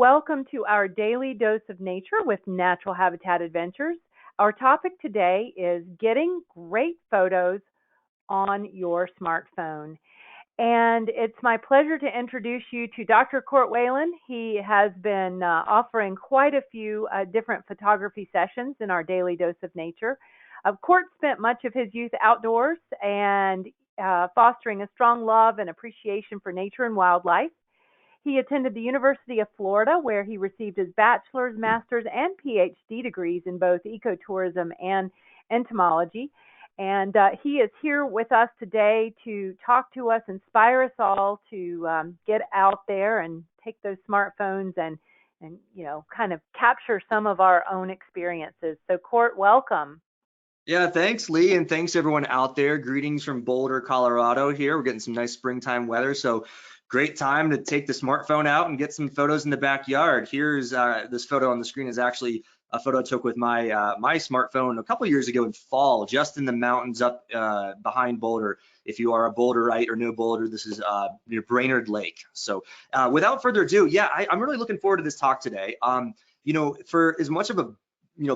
Welcome to our daily dose of nature with Natural Habitat Adventures. Our topic today is getting great photos on your smartphone. And it's my pleasure to introduce you to Dr. Whelan. He has been offering quite a few different photography sessions in our daily dose of nature. Court spent much of his youth outdoors and fostering a strong love and appreciation for nature and wildlife. He attended the University of Florida, where he received his bachelor's, master's, and PhD degrees in both ecotourism and entomology. And he is here with us today to talk to us, inspire us all to get out there and take those smartphones and kind of capture some of our own experiences. So, Court, welcome. Yeah, thanks, Lee, and thanks everyone out there. Greetings from Boulder, Colorado here. We're getting some nice springtime weather, so great time to take the smartphone out and get some photos in the backyard. Here's this photo on the screen is actually a photo I took with my my smartphone a couple years ago in fall, just in the mountains up behind Boulder. If you are a Boulderite or know Boulder, this is near Brainerd Lake. So without further ado, yeah, I'm really looking forward to this talk today. For as much of a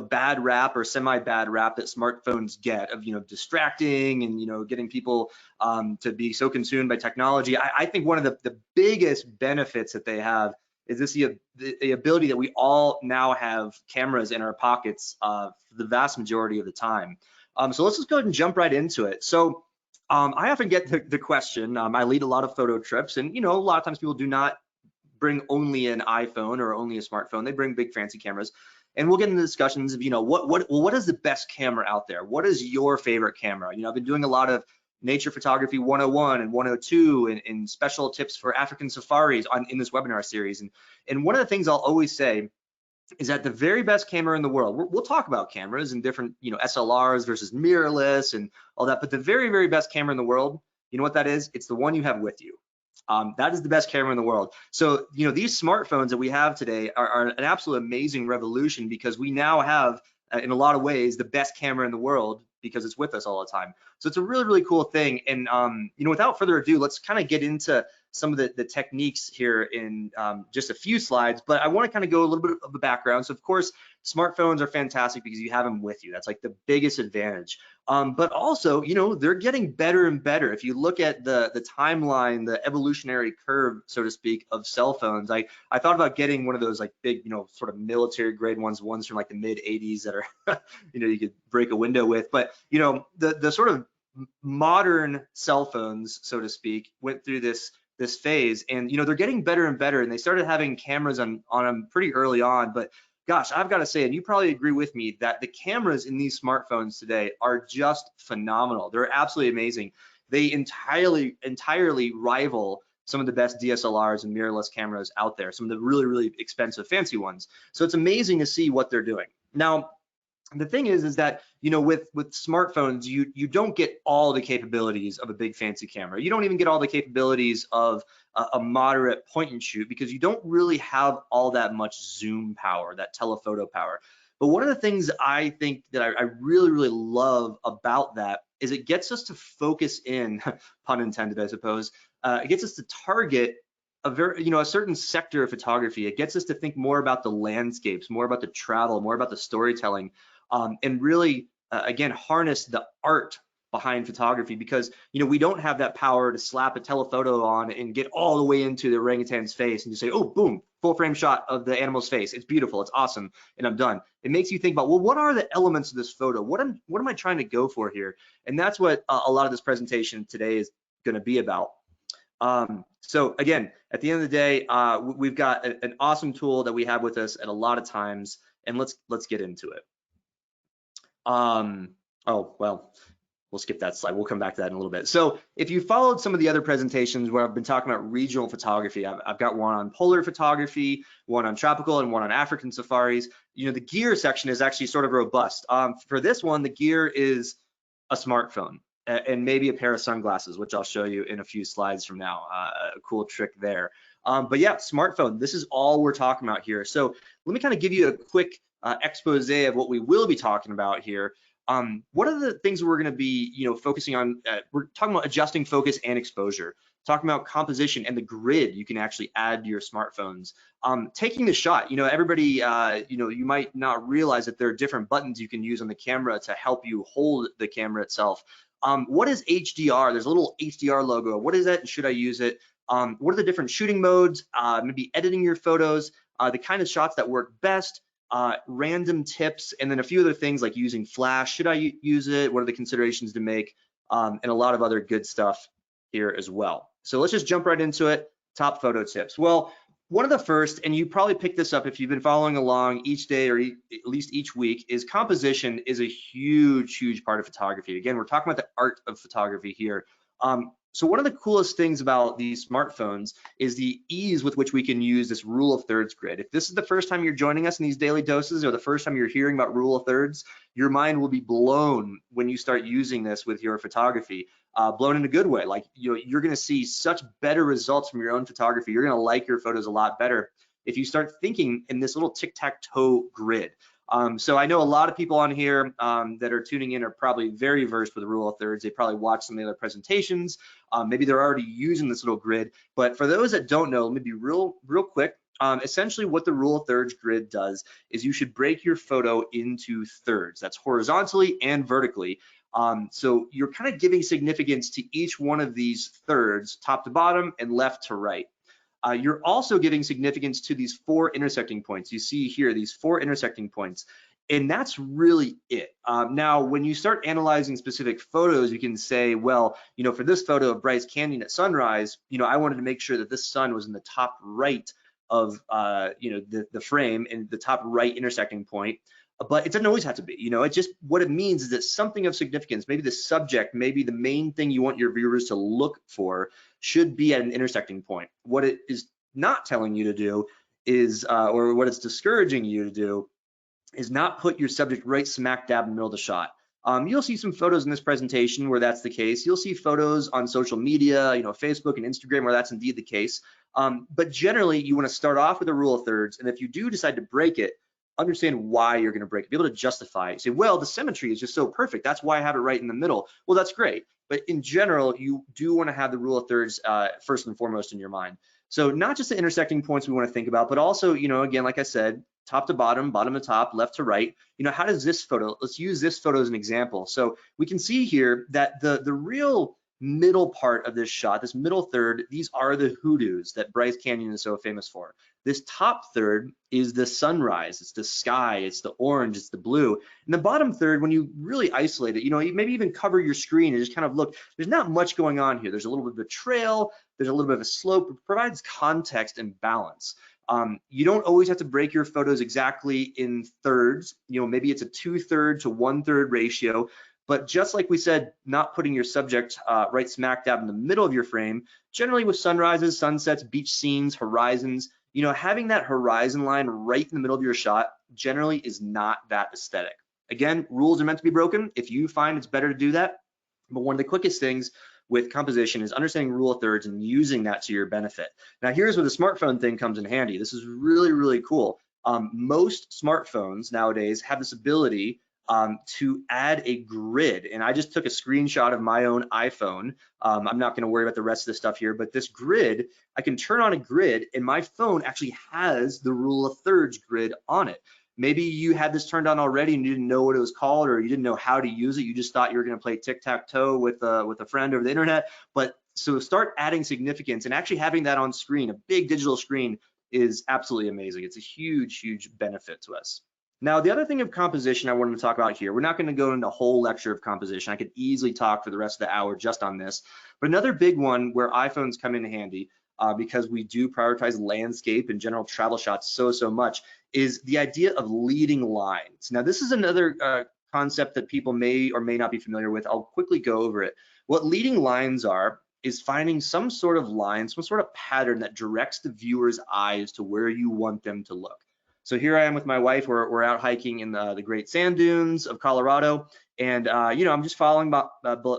bad rap or semi-bad rap that smartphones get of distracting and getting people to be so consumed by technology, I think one of the biggest benefits that they have is this the ability that we all now have cameras in our pockets for the vast majority of the time. So let's just go ahead and jump right into it. So I often get the question, I lead a lot of photo trips, and a lot of times people do not bring only an iPhone or only a smartphone. They bring big fancy cameras. And we'll get into discussions of, what is the best camera out there? What is your favorite camera? I've been doing a lot of nature photography 101 and 102 and special tips for African safaris in this webinar series. And one of the things I'll always say is that the very best camera in the world, we'll talk about cameras and different, SLRs versus mirrorless and all that, but the very, very best camera in the world, you know what that is? It's the one you have with you. That is the best camera in the world. So, these smartphones that we have today are an absolute amazing revolution because we now have, in a lot of ways, the best camera in the world because it's with us all the time. So it's a really, really cool thing. And, without further ado, let's kind of get into some of the techniques here in just a few slides, but I want to kind of go a little bit of the background. So of course, smartphones are fantastic because you have them with you. That's like the biggest advantage. But also, they're getting better and better. If you look at the timeline, the evolutionary curve, so to speak, of cell phones, I thought about getting one of those like big, sort of military grade ones from like the mid 80s that are, you could break a window with. But, the sort of modern cell phones, so to speak, went through this phase, and they're getting better and better, and they started having cameras on them pretty early on. But gosh, I've got to say, and you probably agree with me, that the cameras in these smartphones today are just phenomenal. They're absolutely amazing. They entirely rival some of the best DSLRs and mirrorless cameras out there, some of the really, really expensive fancy ones. So it's amazing to see what they're doing. Now, the thing is that with smartphones, you don't get all the capabilities of a big fancy camera. You don't even get all the capabilities of a moderate point and shoot because you don't really have all that much zoom power, that telephoto power. But one of the things I think that I really, really love about that is it gets us to focus in, pun intended, I suppose. It gets us to target a certain sector of photography. It gets us to think more about the landscapes, more about the travel, more about the storytelling. And really, again, harness the art behind photography because, we don't have that power to slap a telephoto on and get all the way into the orangutan's face and just say, oh, boom, full frame shot of the animal's face. It's beautiful, it's awesome, and I'm done. It makes you think about, well, what are the elements of this photo? What am I trying to go for here? And that's what a lot of this presentation today is going to be about. So again, at the end of the day, we've got an awesome tool that we have with us at a lot of times, and let's get into it. Oh, well, we'll skip that slide. We'll come back to that in a little bit. So if you followed some of the other presentations where I've been talking about regional photography, I've got one on polar photography, one on tropical, and one on African safaris. The gear section is actually sort of robust. For this one, the gear is a smartphone and maybe a pair of sunglasses, which I'll show you in a few slides from now. A cool trick there. But yeah, smartphone, this is all we're talking about here. So let me kind of give you a quick expose of what we will be talking about here. One of the things we're going to be, focusing on, we're talking about adjusting focus and exposure. talking about composition and the grid you can actually add to your smartphones. Taking the shot, everybody, you might not realize that there are different buttons you can use on the camera to help you hold the camera itself. What is HDR? There's a little HDR logo. What is that, and should I use it? What are the different shooting modes? Maybe editing your photos, the kind of shots that work best, random tips, and then a few other things like using flash. Should I use it? What are the considerations to make? And a lot of other good stuff here as well. So let's just jump right into it. Top photo tips. Well, one of the first, and you probably picked this up if you've been following along each day or at least each week, is composition is a huge part of photography. Again, we're talking about the art of photography here. So one of the coolest things about these smartphones is the ease with which we can use this rule of thirds grid. If this is the first time you're joining us in these daily doses, or the first time you're hearing about rule of thirds, your mind will be blown when you start using this with your photography. Blown in a good way. Like, you're going to see such better results from your own photography. You're going to like your photos a lot better if you start thinking in this little tic-tac-toe grid. So I know a lot of people on here that are tuning in are probably very versed with the rule of thirds. They probably watched some of the other presentations. Maybe they're already using this little grid. But for those that don't know, let me be real quick. Essentially, what the rule of thirds grid does is you should break your photo into thirds. That's horizontally and vertically. So you're kind of giving significance to each one of these thirds, top to bottom and left to right. You're also giving significance to these 4 intersecting points. You see here, these 4 intersecting points, and that's really it. Now, when you start analyzing specific photos, you can say, well, for this photo of Bryce Canyon at sunrise, I wanted to make sure that this sun was in the top right of, the frame and the top right intersecting point. But it doesn't always have to be, it's just what it means is that something of significance, maybe the subject, maybe the main thing you want your viewers to look for should be at an intersecting point. What it is not telling you to do is, or what it's discouraging you to do, is not put your subject right smack dab in the middle of the shot. You'll see some photos in this presentation where that's the case. You'll see photos on social media, Facebook and Instagram, where that's indeed the case. But generally, you want to start off with a rule of thirds, and if you do decide to break it, understand why you're going to break it, be able to justify it. Say, well, the symmetry is just so perfect. That's why I have it right in the middle. Well, that's great. But in general, you do want to have the rule of thirds first and foremost in your mind. So not just the intersecting points we want to think about, but also, again, like I said, top to bottom, bottom to top, left to right. How does this photo, let's use this photo as an example. So we can see here that the real middle part of this shot, this middle third, these are the hoodoos that Bryce Canyon is so famous for. This top third is the sunrise, it's the sky, it's the orange, it's the blue. And the bottom third, when you really isolate it, you maybe even cover your screen and just kind of look, there's not much going on here. There's a little bit of a trail, there's a little bit of a slope. It provides context and balance. You don't always have to break your photos exactly in thirds. Maybe it's a 2/3 to 1/3 ratio. But just like we said, not putting your subject right smack dab in the middle of your frame, generally with sunrises, sunsets, beach scenes, horizons, having that horizon line right in the middle of your shot generally is not that aesthetic. Again, rules are meant to be broken if you find it's better to do that. But one of the quickest things with composition is understanding rule of thirds and using that to your benefit. Now, here's where the smartphone thing comes in handy. This is really cool. Most smartphones nowadays have this ability to add a grid. And I just took a screenshot of my own iPhone. I'm not going to worry about the rest of the stuff here, but this grid, I can turn on a grid and my phone actually has the rule of thirds grid on it. Maybe you had this turned on already and you didn't know what it was called, or you didn't know how to use it. You just thought you were going to play tic-tac-toe with a friend over the internet. But so start adding significance, and actually having that on screen, a big digital screen, is absolutely amazing. It's a huge benefit to us. Now, the other thing of composition I wanted to talk about here, we're not going to go into a whole lecture of composition. I could easily talk for the rest of the hour just on this. But another big one where iPhones come in handy, because we do prioritize landscape and general travel shots so much, is the idea of leading lines. Now, this is another concept that people may or may not be familiar with. I'll quickly go over it. What leading lines are is finding some sort of line, some sort of pattern that directs the viewer's eyes to where you want them to look. So here I am with my wife. We're out hiking in the great sand dunes of Colorado, and I'm just following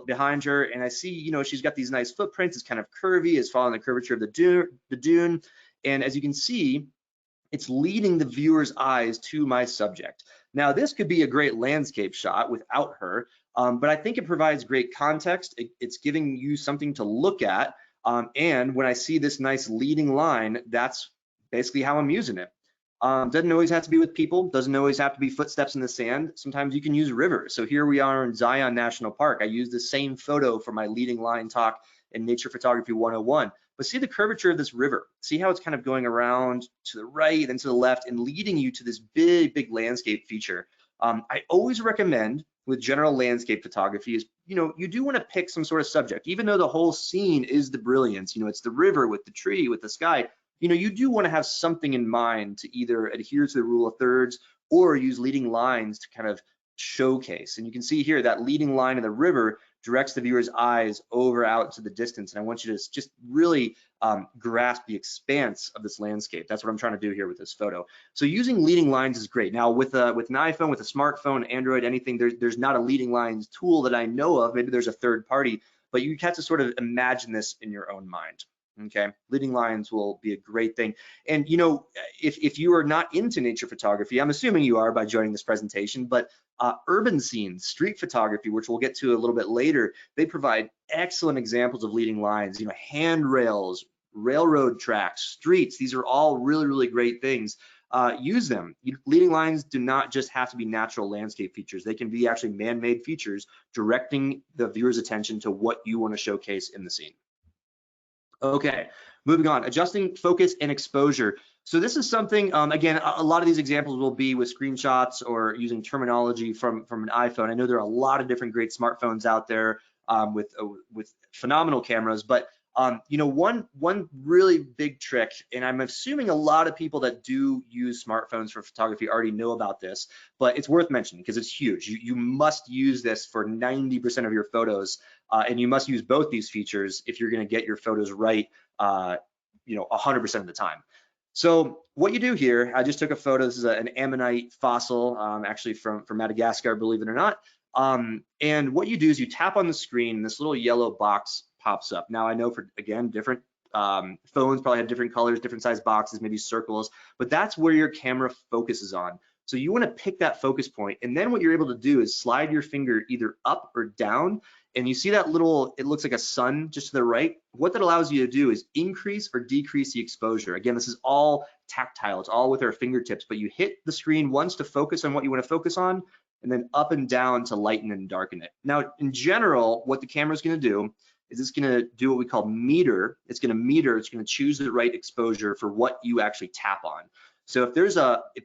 behind her, and I see she's got these nice footprints. It's kind of curvy. It's following the curvature of the dune, and as you can see, it's leading the viewer's eyes to my subject. Now, this could be a great landscape shot without her, but I think it provides great context. It's giving you something to look at. And when I see this nice leading line, that's basically how I'm using it. Doesn't always have to be with people, doesn't always have to be footsteps in the sand. Sometimes you can use rivers. So here we are in Zion National Park. I use the same photo for my leading line talk in Nature Photography 101. But see the curvature of this river. See how it's kind of going around to the right and to the left and leading you to this big, big landscape feature. I always recommend with general landscape photography is, you do want to pick some sort of subject, even though the whole scene is the brilliance, it's the river with the tree, with the sky, you do want to have something in mind to either adhere to the rule of thirds or use leading lines to kind of showcase. And you can see here that leading line of the river directs the viewer's eyes over out to the distance. And I want you to just really grasp the expanse of this landscape. That's what I'm trying to do here with this photo. So using leading lines is great. Now with an iPhone, with a smartphone, Android, anything, there's not a leading lines tool that I know of. Maybe there's a third party, but you have to sort of imagine this in your own mind. Okay, leading lines will be a great thing. And if you are not into nature photography, I'm assuming you are by joining this presentation, but urban scenes, street photography, which we'll get to a little bit later, they provide excellent examples of leading lines. Handrails, railroad tracks, streets, these are all really, really great things. Use them. Leading lines do not just have to be natural landscape features. They can be actually man-made features directing the viewer's attention to what you want to showcase in the scene. Okay, moving on, adjusting focus and exposure. So this is something, again, a lot of these examples will be with screenshots or using terminology from an iPhone. I know there are a lot of different great smartphones out there with phenomenal cameras, but one really big trick, and I'm assuming a lot of people that do use smartphones for photography already know about this, but it's worth mentioning because it's huge. You must use this for 90% of your photos, and you must use both these features if you're going to get your photos right, 100% of the time. So what you do here, I just took a photo. This is an ammonite fossil, actually from Madagascar, believe it or not. And what you do is you tap on the screen, and this little yellow box pops up. Now I know for, again, different phones probably have different colors, different size boxes, maybe circles, but that's where your camera focuses on. So you want to pick that focus point, and then what you're able to do is slide your finger either up or down, and you see that little, it looks like a sun just to the right. What that allows you to do is increase or decrease the exposure. Again, this is all tactile, it's all with our fingertips, but you hit the screen once to focus on what you want to focus on, and then up and down to lighten and darken it. Now, in general, what the camera is going to do is it's going to do what we call meter. It's going to choose the right exposure for what you actually tap on. So if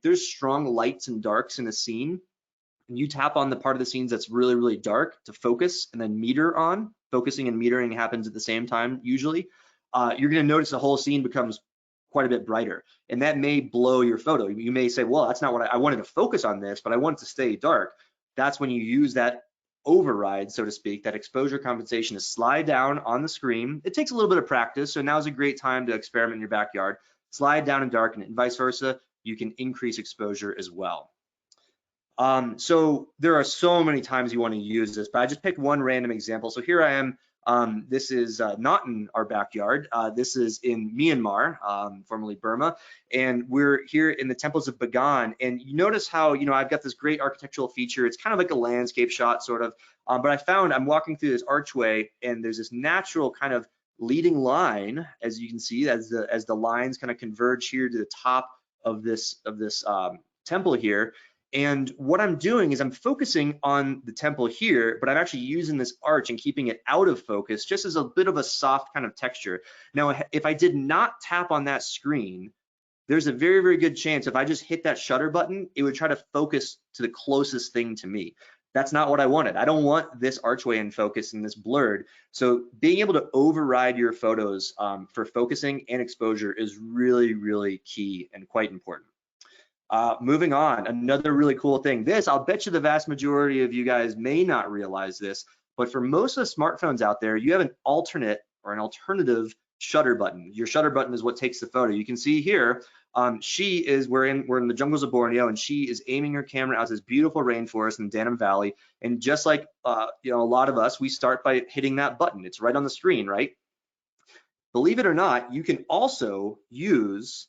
there's strong lights and darks in a scene, and you tap on the part of the scenes that's really, really dark to focus and then meter on, focusing and metering happens at the same time usually, you're going to notice the whole scene becomes quite a bit brighter, and that may blow your photo. You may say, well, that's not what I wanted to focus on this, but I want it to stay dark. That's when you use that override, so to speak, that exposure compensation to slide down on the screen. It takes a little bit of practice, so now's a great time to experiment in your backyard. Slide down and darken it, and vice versa. You can increase exposure as well. So there are so many times you want to use this, but I just picked one random example. So here I am. This is not in our backyard. This is in Myanmar, formerly Burma, and we're here in the temples of Bagan. And you notice how, I've got this great architectural feature. It's kind of like a landscape shot, sort of. But I found I'm walking through this archway, and there's this natural kind of leading line, as you can see, as the lines kind of converge here to the top of this temple here. And what I'm doing is I'm focusing on the temple here, but I'm actually using this arch and keeping it out of focus just as a bit of a soft kind of texture. Now, if I did not tap on that screen, there's a very, very good chance if I just hit that shutter button, it would try to focus to the closest thing to me. That's not what I wanted. I don't want this archway in focus and this blurred. So being able to override your photos for focusing and exposure is really, really key and quite important. Moving on, another really cool thing. I'll bet you the vast majority of you guys may not realize this, but for most of the smartphones out there, you have an alternate or an alternative shutter button. Your shutter button is what takes the photo. You can see here, we're in the jungles of Borneo, and she is aiming her camera out this beautiful rainforest in Danam Valley. And just like a lot of us, we start by hitting that button. It's right on the screen, right? Believe it or not, you can also use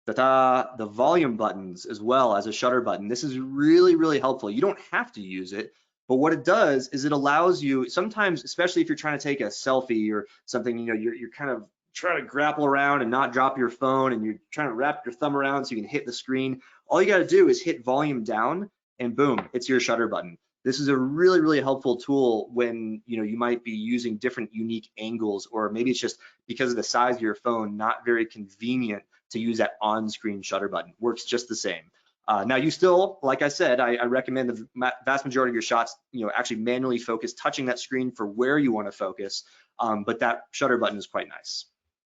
the volume buttons as well as a shutter button. This is really, really helpful. You don't have to use it, But what it does is it allows you sometimes, especially if you're trying to take a selfie or something, you're kind of trying to grapple around and not drop your phone, and you're trying to wrap your thumb around so you can hit the screen. All you got to do is hit volume down, and boom, it's your shutter button. This is a really, really helpful tool when you might be using different unique angles, or maybe it's just because of the size of your phone, not very convenient to use that on-screen shutter button. Works just the same. Now you still, like I said, I recommend the vast majority of your shots, actually manually focus, touching that screen for where you want to focus, but that shutter button is quite nice.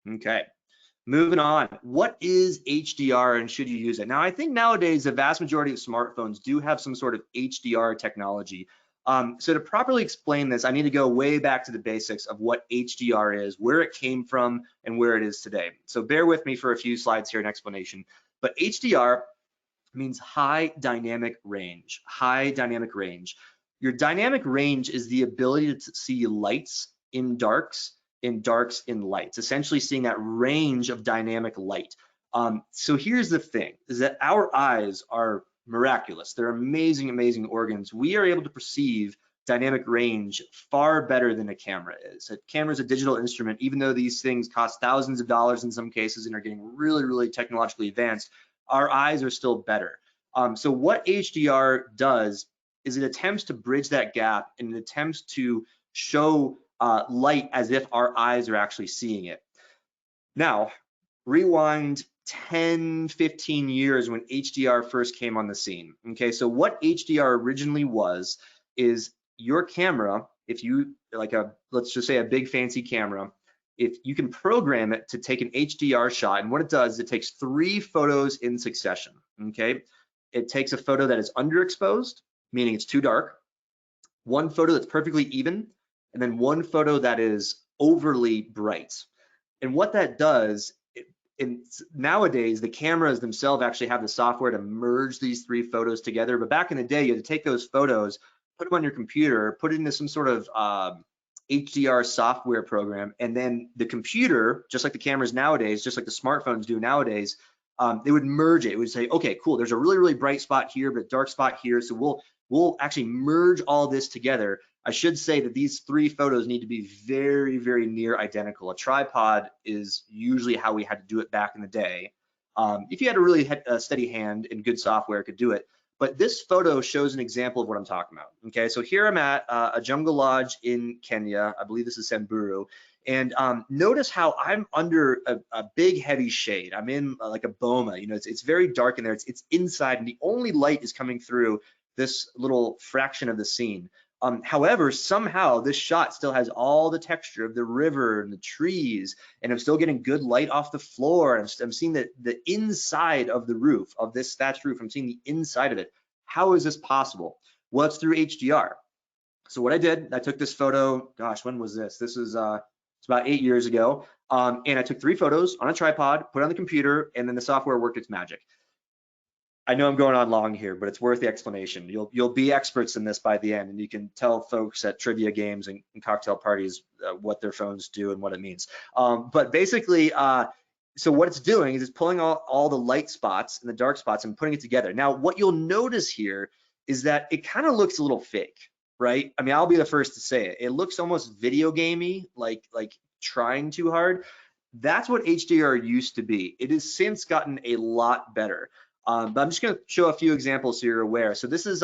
Okay. Moving on, what is HDR and should you use it? Now, I think nowadays the vast majority of smartphones do have some sort of HDR technology. So to properly explain this, I need to go way back to the basics of what HDR is, where it came from, and where it is today. So bear with me for a few slides here in explanation. But HDR means high dynamic range. High dynamic range. Your dynamic range is the ability to see lights in darks in lights, essentially seeing that range of dynamic light. So here's the thing, is that our eyes are miraculous. They're amazing, amazing organs. We are able to perceive dynamic range far better than a camera is. A camera is a digital instrument, even though these things cost thousands of dollars in some cases and are getting really, really technologically advanced, our eyes are still better. So what HDR does is it attempts to bridge that gap, and it attempts to show light as if our eyes are actually seeing it. Now, rewind 10, 15 years when HDR first came on the scene. Okay, so what HDR originally was is your camera, if you let's just say a big fancy camera, if you can program it to take an HDR shot, and what it does is it takes 3 photos in succession. Okay, it takes a photo that is underexposed, meaning it's too dark, 1 photo that's perfectly even, and then 1 photo that is overly bright. And what that does, nowadays the cameras themselves actually have the software to merge these 3 photos together. But back in the day, you had to take those photos, put them on your computer, put it into some sort of HDR software program, and then the computer, just like the cameras nowadays, just like the smartphones do nowadays, they would merge it. It would say, okay, cool, there's a really, really bright spot here, but a dark spot here. So we'll actually merge all this together. I should say that these 3 photos need to be very, very near identical. A tripod is usually how we had to do it back in the day. If you had a really steady hand and good software, could do it. But this photo shows an example of what I'm talking about. Okay, so here I'm at a jungle lodge in Kenya. I believe this is Samburu. And notice how I'm under a big heavy shade. I'm in like a boma. It's very dark in there. It's inside, and the only light is coming through this little fraction of the scene. However, somehow this shot still has all the texture of the river and the trees, and I'm still getting good light off the floor. I'm seeing the inside of the roof, of this thatched roof. I'm seeing the inside of it. How is this possible? Well, it's through HDR. So what I did, I took this photo, gosh, when was this? This is it's about 8 years ago. And I took 3 photos on a tripod, put it on the computer, and then the software worked its magic. I know I'm going on long here, but it's worth the explanation. You'll be experts in this by the end, and you can tell folks at trivia games and cocktail parties what their phones do and what it means. But basically, so what it's doing is it's pulling all the light spots and the dark spots and putting it together. Now, what you'll notice here is that it kind of looks a little fake, right? I mean, I'll be the first to say it. It looks almost video gamey, like trying too hard. That's what HDR used to be. It has since gotten a lot better. But I'm just going to show a few examples so you're aware. So this is,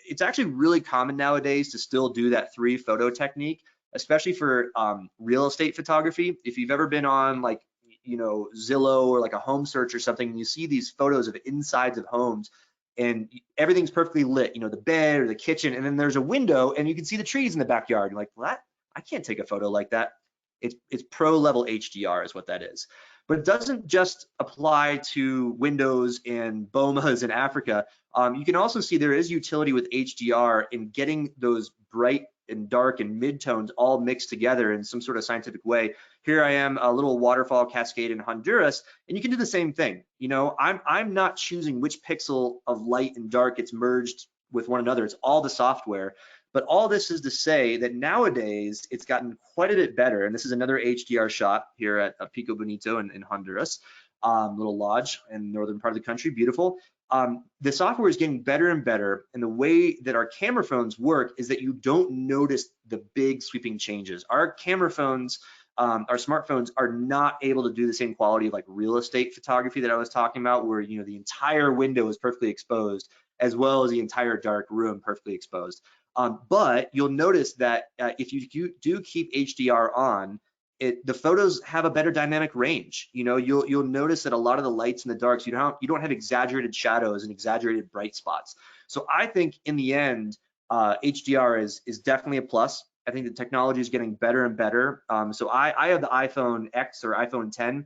it's actually really common nowadays to still do that 3 photo technique, especially for real estate photography. If you've ever been on like, Zillow or like a home search or something, and you see these photos of insides of homes and everything's perfectly lit, the bed or the kitchen, and then there's a window and you can see the trees in the backyard. You're like, well, I can't take a photo like that. It's pro level HDR is what that is. But it doesn't just apply to windows and bomas in Africa. You can also see there is utility with HDR in getting those bright and dark and midtones all mixed together in some sort of scientific way. Here I am, a little waterfall cascade in Honduras, and you can do the same thing. I'm not choosing which pixel of light and dark gets merged with one another. It's all the software. But all this is to say that nowadays it's gotten quite a bit better. And this is another HDR shot here at Pico Bonito in Honduras, little lodge in the northern part of the country, beautiful. The software is getting better and better, and the way that our camera phones work is that you don't notice the big sweeping changes. Our camera phones, our smartphones are not able to do the same quality of like real estate photography that I was talking about, where the entire window is perfectly exposed, as well as the entire dark room perfectly exposed. But you'll notice that if you do keep HDR on, the photos have a better dynamic range. You'll notice that a lot of the lights and the darks, you don't have exaggerated shadows and exaggerated bright spots. So I think in the end, HDR is definitely a plus. I think the technology is getting better and better. So I have the iPhone X or iPhone 10,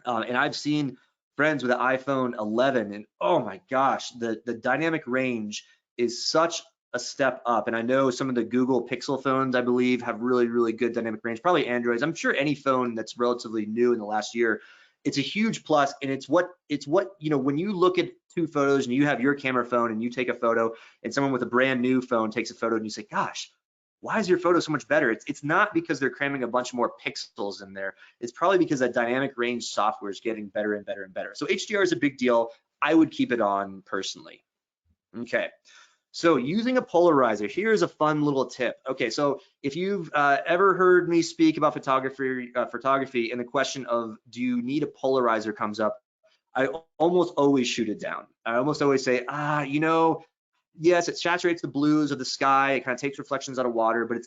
and I've seen friends with the iPhone 11, and oh my gosh, the dynamic range is such a step up. And I know some of the Google Pixel phones, I believe, have really, really good dynamic range, probably Androids. I'm sure any phone that's relatively new in the last year, it's a huge plus. And it's what when you look at two photos and you have your camera phone and you take a photo, and someone with a brand new phone takes a photo, and you say, gosh, why is your photo so much better? It's not because they're cramming a bunch more pixels in there. It's probably because that dynamic range software is getting better and better and better. So HDR is a big deal. I would keep it on personally. Okay. So using a polarizer, here's a fun little tip. Okay, so if you've ever heard me speak about photography, and the question of do you need a polarizer comes up, I almost always shoot it down. I almost always say, yes, it saturates the blues of the sky. It kind of takes reflections out of water, but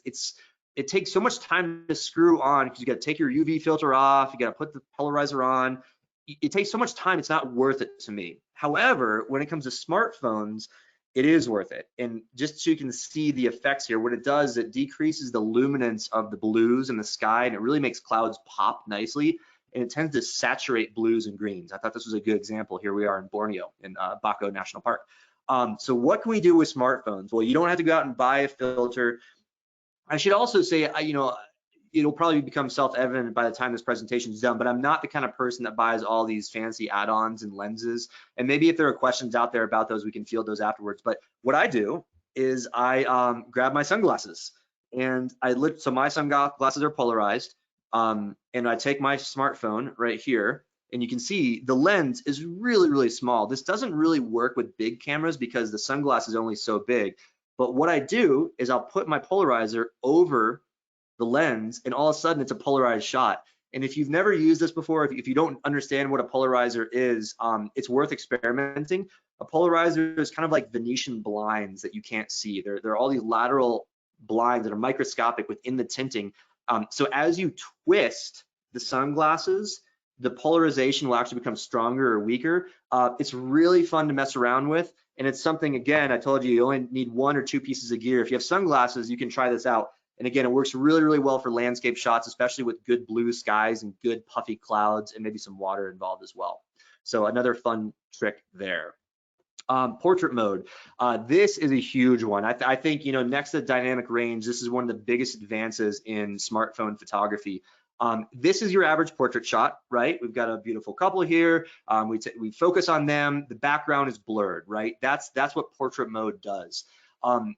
it takes so much time to screw on because you got to take your UV filter off. You got to put the polarizer on. It takes so much time. It's not worth it to me. However, when it comes to smartphones, it is worth it. And just so you can see the effects here, what it does is it decreases the luminance of the blues in the sky, and it really makes clouds pop nicely. And it tends to saturate blues and greens. I thought this was a good example. Here we are in Borneo, in Bako National Park. So what can we do with smartphones? Well, you don't have to go out and buy a filter. I should also say, it'll probably become self-evident by the time this presentation is done, but I'm not the kind of person that buys all these fancy add-ons and lenses. And maybe if there are questions out there about those, we can field those afterwards. But what I do is I grab my sunglasses, and so my sunglasses are polarized, and I take my smartphone right here, and you can see the lens is really, really small. This doesn't really work with big cameras because the sunglass is only so big. But what I do is I'll put my polarizer over the lens, and all of a sudden it's a polarized shot. And if you've never used this before, if you don't understand what a polarizer is, it's worth experimenting. A polarizer is kind of like Venetian blinds that you can't see. There are all these lateral blinds that are microscopic within the tinting. So as you twist the sunglasses, the polarization will actually become stronger or weaker. It's really fun to mess around with. And it's something, again, I told you only need 1 or 2 pieces of gear. If you have sunglasses, you can try this out. And again, it works really, really well for landscape shots, especially with good blue skies and good puffy clouds and maybe some water involved as well. So another fun trick there. Portrait mode. This is a huge one. I think, next to dynamic range, this is one of the biggest advances in smartphone photography. This is your average portrait shot, right? We've got a beautiful couple here. We focus on them. The background is blurred, right? That's what portrait mode does.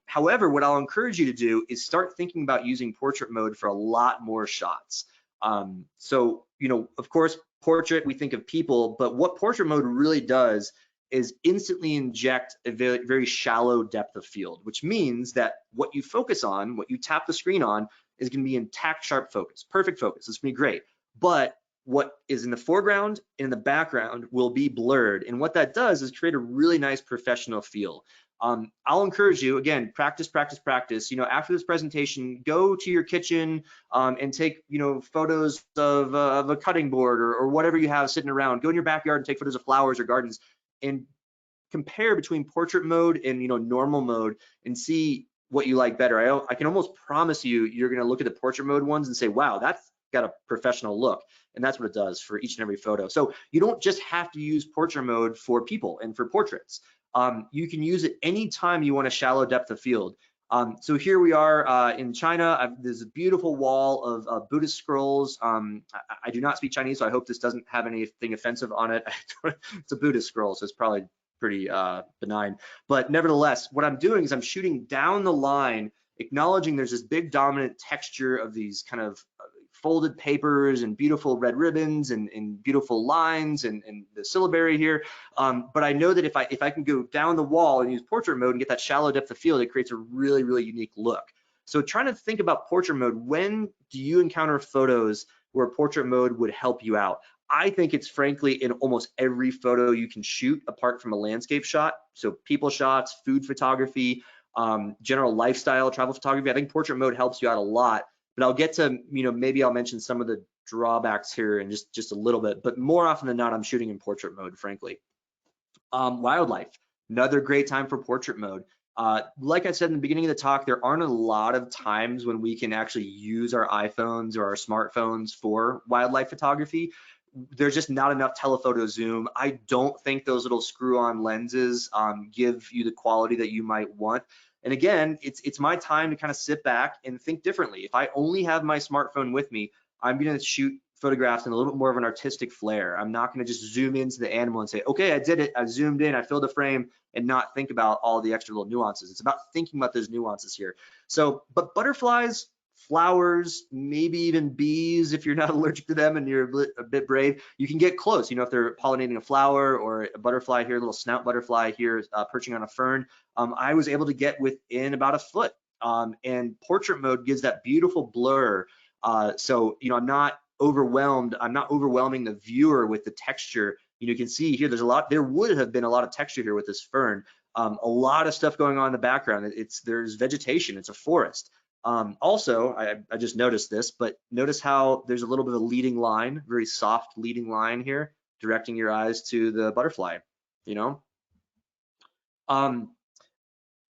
However, what I'll encourage you to do is start thinking about using portrait mode for a lot more shots. So, of course, portrait, we think of people, but what portrait mode really does is instantly inject a very, very shallow depth of field, which means that what you focus on, what you tap the screen on, is going to be intact, sharp focus, perfect focus. It's going to be great. But what is in the foreground and in the background will be blurred. And what that does is create a really nice professional feel. I'll encourage you, again, practice, practice, practice. After this presentation, go to your kitchen and take, photos of a cutting board or whatever you have sitting around. Go in your backyard and take photos of flowers or gardens and compare between portrait mode and, normal mode and see what you like better. I can almost promise you're going to look at the portrait mode ones and say, wow, that's got a professional look. And that's what it does for each and every photo. So you don't just have to use portrait mode for people and for portraits. You can use it anytime you want a shallow depth of field. So here we are in China. There's a beautiful wall of Buddhist scrolls. I do not speak Chinese, so I hope this doesn't have anything offensive on it. It's a Buddhist scroll, so it's probably pretty benign. But nevertheless, what I'm doing is I'm shooting down the line, acknowledging there's this big dominant texture of these kind of folded papers and beautiful red ribbons and beautiful lines and the syllabary here. But I know that if I can go down the wall and use portrait mode and get that shallow depth of field, it creates a really, really unique look. So trying to think about portrait mode, when do you encounter photos where portrait mode would help you out? I think it's frankly in almost every photo you can shoot apart from a landscape shot. So people shots, food photography, general lifestyle, travel photography. I think portrait mode helps you out a lot, but I'll get to, maybe I'll mention some of the drawbacks here in just a little bit, but more often than not, I'm shooting in portrait mode, frankly. Wildlife, another great time for portrait mode. Like I said in the beginning of the talk, there aren't a lot of times when we can actually use our iPhones or our smartphones for wildlife photography. There's just not enough telephoto zoom. I don't think those little screw-on lenses give you the quality that you might want. And again, it's my time to kind of sit back and think differently. If I only have my smartphone with me, I'm going to shoot photographs in a little bit more of an artistic flair. I'm not going to just zoom into the animal and say, okay, I did it. I zoomed in, I filled the frame, and not think about all the extra little nuances. It's about thinking about those nuances here. So, but butterflies, flowers, maybe even bees, if you're not allergic to them and you're a bit brave, you can get close. If they're pollinating a flower or a butterfly here, a little snout butterfly here perching on a fern, I was able to get within about a foot. And portrait mode gives that beautiful blur. So, I'm not overwhelmed. I'm not overwhelming the viewer with the texture. You can see here, there would have been a lot of texture here with this fern. A lot of stuff going on in the background. There's vegetation, it's a forest. Also, I just noticed this, but notice how there's a little bit of a leading line, very soft leading line here, directing your eyes to the butterfly,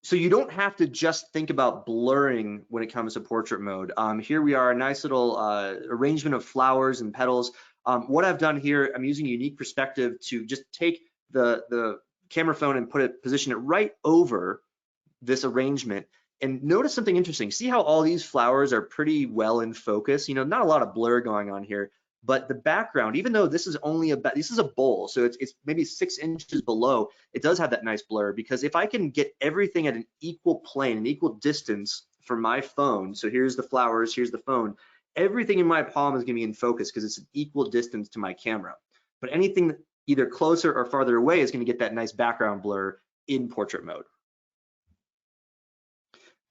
So you don't have to just think about blurring when it comes to portrait mode. Here we are, a nice little arrangement of flowers and petals. What I've done here, I'm using a unique perspective to just take the camera phone and position it right over this arrangement. And notice something interesting. See how all these flowers are pretty well in focus? Not a lot of blur going on here, but the background, even though this is a bowl, so it's maybe 6 inches below, it does have that nice blur, because if I can get everything at an equal plane, an equal distance from my phone, so here's the flowers, here's the phone, everything in my palm is gonna be in focus because it's an equal distance to my camera. But anything either closer or farther away is gonna get that nice background blur in portrait mode.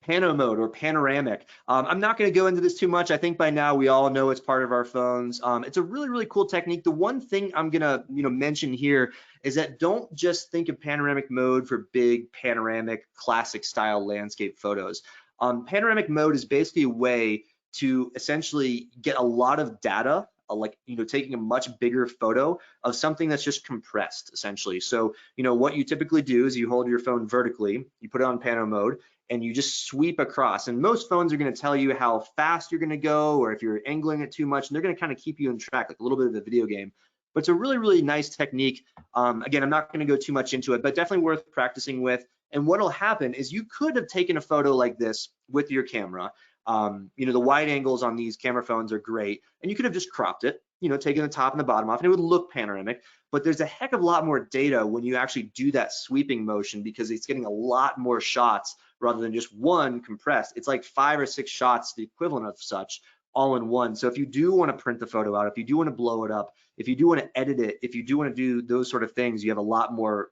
Pano mode or panoramic. I'm not going to go into this too much. I think by now we all know it's part of our phones. It's a really, really cool technique. The one thing I'm going to mention here is that don't just think of panoramic mode for big panoramic classic style landscape photos. Panoramic mode is basically a way to essentially get a lot of data, like taking a much bigger photo of something that's just compressed essentially. So what you typically do is you hold your phone vertically, you put it on pano mode, and you just sweep across. And most phones are going to tell you how fast you're going to go, or if you're angling it too much, and they're going to kind of keep you in track, like a little bit of a video game. But it's a really, really nice technique. Again, I'm not going to go too much into it, but definitely worth practicing with. And what'll happen is you could have taken a photo like this with your camera. The wide angles on these camera phones are great, and you could have just cropped it, taking the top and the bottom off, and it would look panoramic. But there's a heck of a lot more data when you actually do that sweeping motion, because it's getting a lot more shots rather than just one compressed. It's like 5 or 6 shots, the equivalent of such, all in one. So if you do want to print the photo out, if you do want to blow it up, if you do want to edit it, if you do want to do those sort of things, you have a lot more,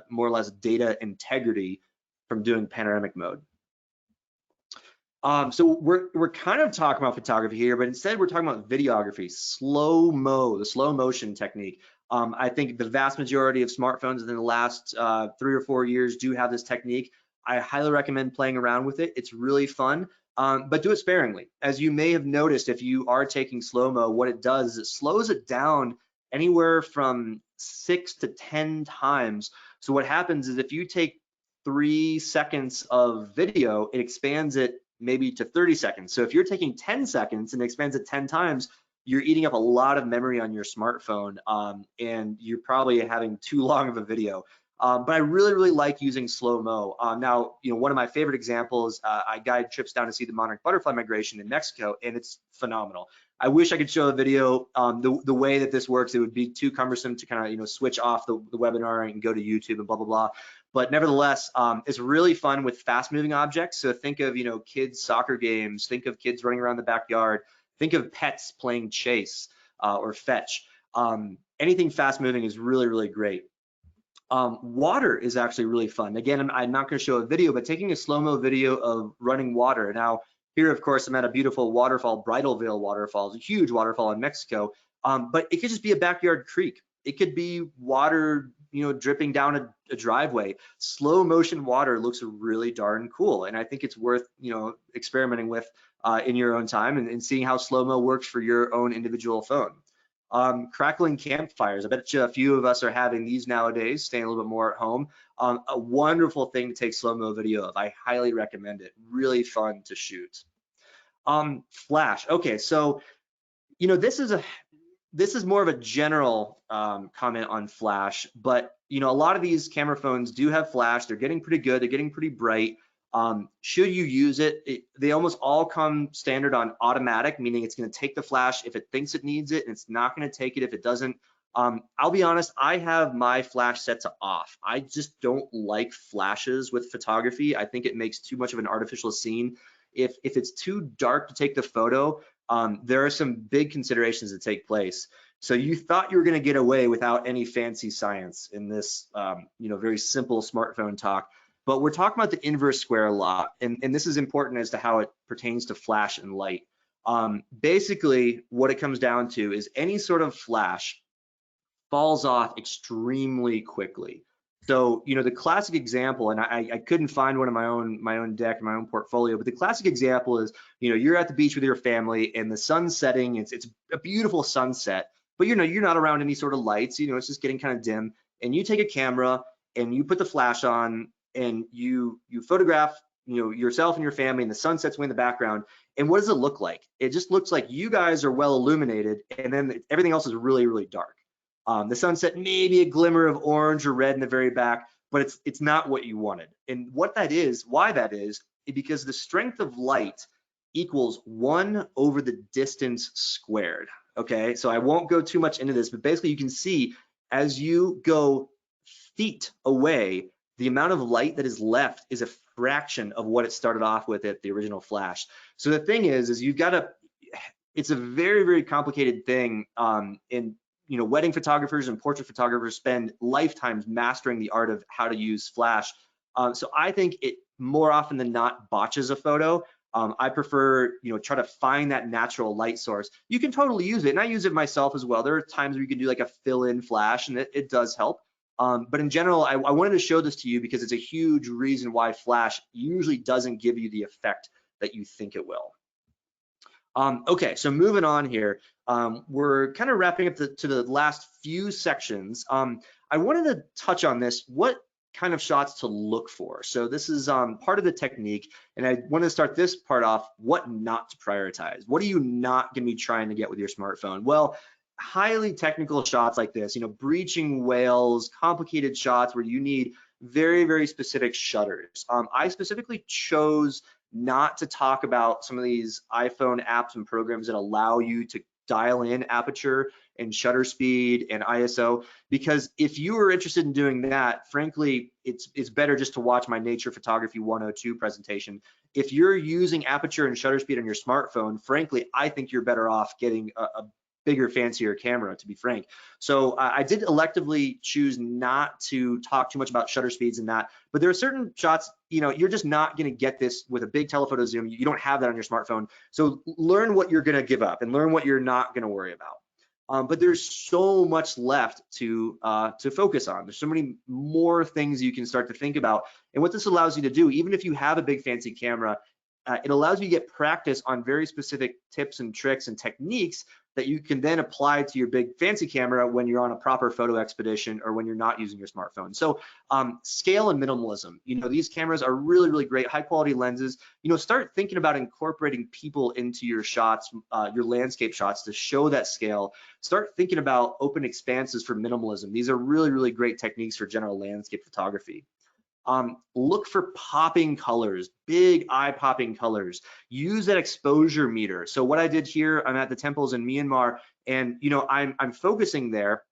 more or less data integrity from doing panoramic mode. So we're kind of talking about photography here, but instead we're talking about videography, slow-mo, the slow motion technique. I think the vast majority of smartphones within the last 3 or 4 years do have this technique. I highly recommend playing around with it. It's really fun, but do it sparingly. As you may have noticed, if you are taking slow-mo, what it does is it slows it down anywhere from 6 to 10 times. So what happens is if you take 3 seconds of video, it expands it maybe to 30 seconds. So if you're taking 10 seconds and it expands it 10 times, you're eating up a lot of memory on your smartphone, and you're probably having too long of a video. But I really, really like using slow-mo. Now, one of my favorite examples, I guide trips down to see the monarch butterfly migration in Mexico, and it's phenomenal. I wish I could show a video. The way that this works, it would be too cumbersome to kind of switch off the webinar and go to YouTube and blah, blah, blah. But nevertheless, it's really fun with fast-moving objects. So think of kids' soccer games, think of kids running around the backyard. Think of pets playing chase or fetch. Anything fast moving is really, really great. Water is actually really fun. Again, I'm not going to show a video, but taking a slow-mo video of running water. Now, here, of course, I'm at a beautiful waterfall, Bridal Veil waterfall. It's a huge waterfall in Mexico, but it could just be a backyard creek. It could be water, dripping down a driveway. Slow motion water looks really darn cool, and I think it's worth, experimenting with in your own time and seeing how slow-mo works for your own individual phone. Crackling campfires. I bet you a few of us are having these nowadays, staying a little bit more at home. A wonderful thing to take slow-mo video of. I highly recommend it. Really fun to shoot. Flash. Okay, so this is more of a general comment on flash, but a lot of these camera phones do have flash. They're getting pretty good. They're getting pretty bright. Should you use it? They almost all come standard on automatic, meaning it's going to take the flash if it thinks it needs it, and it's not going to take it if it doesn't. I'll be honest, I have my flash set to off. I just don't like flashes with photography. I think it makes too much of an artificial scene. If it's too dark to take the photo, there are some big considerations that take place. So you thought you were going to get away without any fancy science in this, very simple smartphone talk. But we're talking about the inverse square law, and this is important as to how it pertains to flash and light. Basically, what it comes down to is any sort of flash falls off extremely quickly. So, the classic example, and I couldn't find one in my own deck, my own portfolio, but the classic example is, you're at the beach with your family and the sun's setting. It's a beautiful sunset, but you're not around any sort of lights. It's just getting kind of dim, and you take a camera and you put the flash on and you photograph, yourself and your family, and the sunset's way in the background. And what does it look like? It just looks like you guys are well illuminated, and then everything else is really, really dark. The sunset, maybe a glimmer of orange or red in the very back, but it's not what you wanted. And what that is, why that is because the strength of light equals 1 over the distance squared. Okay, so I won't go too much into this, but basically you can see as you go feet away, the amount of light that is left is a fraction of what it started off with at the original flash. So the thing is you've got to, it's a very, very complicated thing. Wedding photographers and portrait photographers spend lifetimes mastering the art of how to use flash. So I think it more often than not botches a photo. I prefer, try to find that natural light source. You can totally use it, and I use it myself as well. There are times where you can do like a fill-in flash, and it does help. But in general, I wanted to show this to you because it's a huge reason why flash usually doesn't give you the effect that you think it will. Okay, so moving on here, we're kind of wrapping up to the last few sections. I wanted to touch on this, what kind of shots to look for. So this is part of the technique, and I want to start this part off, what not to prioritize. What are you not going to be trying to get with your smartphone? Well, highly technical shots like this, breaching whales, complicated shots where you need very, very specific shutters. I specifically chose not to talk about some of these iPhone apps and programs that allow you to dial in aperture and shutter speed and ISO, because if you are interested in doing that, frankly, it's better just to watch my Nature Photography 102 presentation. If you're using aperture and shutter speed on your smartphone, frankly, I think you're better off getting a bigger, fancier camera, to be frank. So I did electively choose not to talk too much about shutter speeds and that, but there are certain shots, you're just not going to get this with a big telephoto zoom. You don't have that on your smartphone. So learn what you're going to give up and learn what you're not going to worry about. But there's so much left to focus on. There's so many more things you can start to think about. And what this allows you to do, even if you have a big fancy camera, it allows you to get practice on very specific tips and tricks and techniques that you can then apply to your big fancy camera when you're on a proper photo expedition or when you're not using your smartphone. So scale and minimalism, these cameras are really, really great, high quality lenses. Start thinking about incorporating people into your shots, your landscape shots, to show that scale. Start thinking about open expanses for minimalism. These are really, really great techniques for general landscape photography. Look for popping colors, big eye-popping colors. Use that exposure meter. So what I did here, I'm at the temples in Myanmar, and I'm focusing there.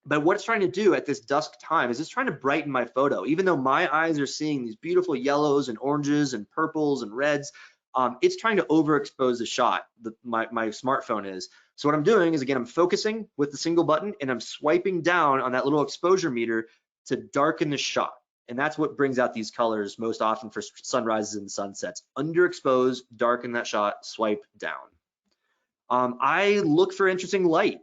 But what it's trying to do at this dusk time is it's trying to brighten my photo. Even though my eyes are seeing these beautiful yellows and oranges and purples and reds, it's trying to overexpose the shot. My smartphone is. So what I'm doing is, again, I'm focusing with the single button and I'm swiping down on that little exposure meter to darken the shot. And that's what brings out these colors most often for sunrises and sunsets. Underexpose, darken that shot, swipe down. I look for interesting light.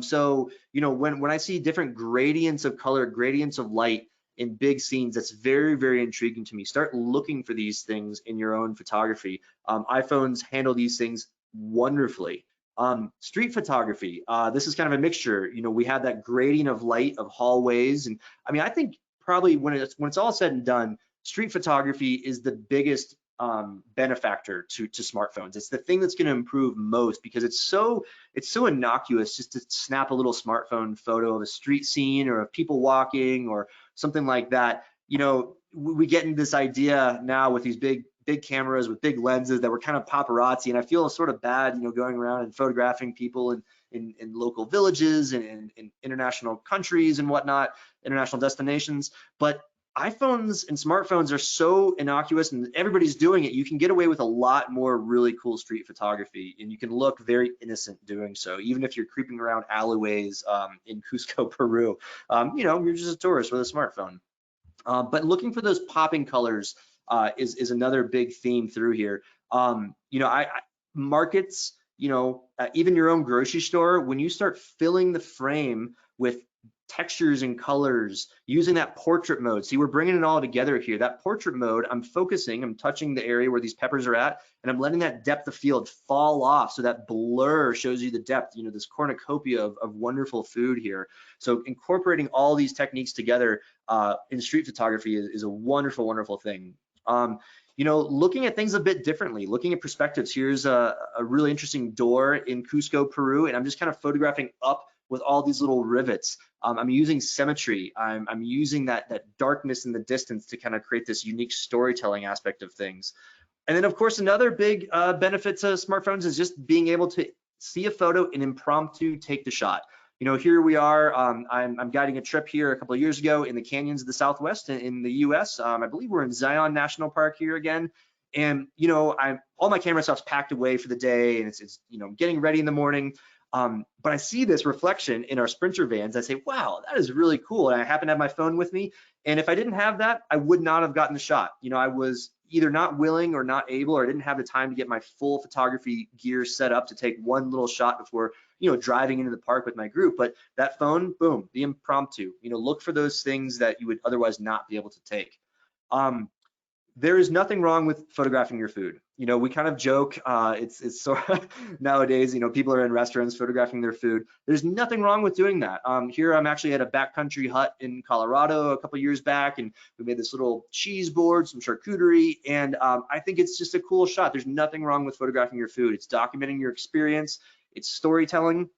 So, when I see different gradients of color, gradients of light in big scenes, that's very, very intriguing to me. Start looking for these things in your own photography. iPhones handle these things wonderfully. Street photography, this is kind of a mixture. We have that gradient of light of hallways. And I mean, I think probably when it's all said and done, street photography is the biggest benefactor to smartphones. It's the thing that's going to improve most because it's so innocuous just to snap a little smartphone photo of a street scene or of people walking or something like that. We get into this idea now with these big cameras with big lenses that we're kind of paparazzi, and I feel sort of bad, going around and photographing people in local villages and in international countries and whatnot, international destinations. But iPhones and smartphones are so innocuous and everybody's doing it. You can get away with a lot more really cool street photography, and you can look very innocent doing so, even if you're creeping around alleyways in Cusco, Peru. You're just a tourist with a smartphone. But looking for those popping colors is another big theme through here. Markets, even your own grocery store, when you start filling the frame with textures and colors, using that portrait mode. See, we're bringing it all together here. That portrait mode, I'm touching the area where these peppers are at, and I'm letting that depth of field fall off. So that blur shows you the depth, this cornucopia of wonderful food here. So incorporating all these techniques together in street photography is a wonderful, wonderful thing. Looking at things a bit differently, looking at perspectives. Here's a really interesting door in Cusco, Peru, and I'm just kind of photographing up with all these little rivets. I'm using symmetry. I'm using that darkness in the distance to kind of create this unique storytelling aspect of things. And then, of course, another big benefit to smartphones is just being able to see a photo and impromptu take the shot. Here we are. I'm guiding a trip here a couple of years ago in the canyons of the Southwest in the U.S. I believe we're in Zion National Park here again. And all my camera stuff's packed away for the day, and it's getting ready in the morning. But I see this reflection in our Sprinter vans. I say, wow, that is really cool. And I happen to have my phone with me. And if I didn't have that, I would not have gotten the shot. I was either not willing or not able, or I didn't have the time to get my full photography gear set up to take one little shot before, driving into the park with my group. But that phone, boom, the impromptu, look for those things that you would otherwise not be able to take. There is nothing wrong with photographing your food. We kind of joke, it's sort of nowadays, people are in restaurants photographing their food. There's nothing wrong with doing that. Here I'm actually at a backcountry hut in Colorado a couple years back, and we made this little cheese board, some charcuterie, and I think it's just a cool shot. There's nothing wrong with photographing your food. It's documenting your experience, it's storytelling.